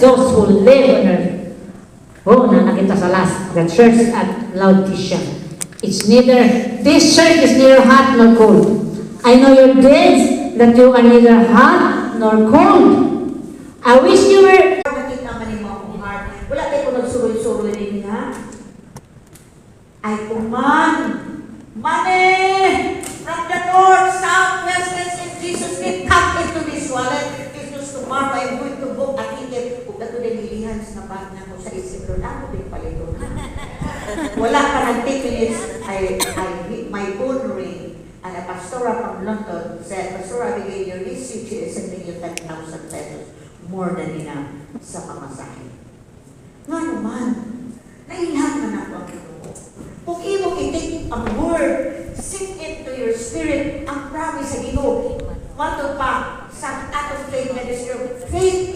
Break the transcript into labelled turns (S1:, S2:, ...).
S1: those who live on earth. Oh, na nakita sa last, the church at Laodicea. It's neither, this church is neither hot nor cold. I know your deeds, that you are neither hot nor cold. I wish you were...
S2: Nakita man yung mga kong heart. Wala tayo kung nagsuroy-suroy din ha. Ay kuman, money from the north, south, west, east, in Jesus' name, come into this wallet. Jesus, tomorrow I'm going to book a ticket. Kung ito din ilihans na bag na ko sa isip doon, ako din palito. Wala pa ng tickets, I hit my phone ring. And a pastora from London said, Pastora, bigay your receipt, she is sending you 10,000 pesos. More than enough sa pamasahe. Nga naman, nailhan na ako ang ito. Kung imo i-take ang word, sink into your spirit, ang promise sa Ginoo. Wato pa, sa out of faith na describe, faith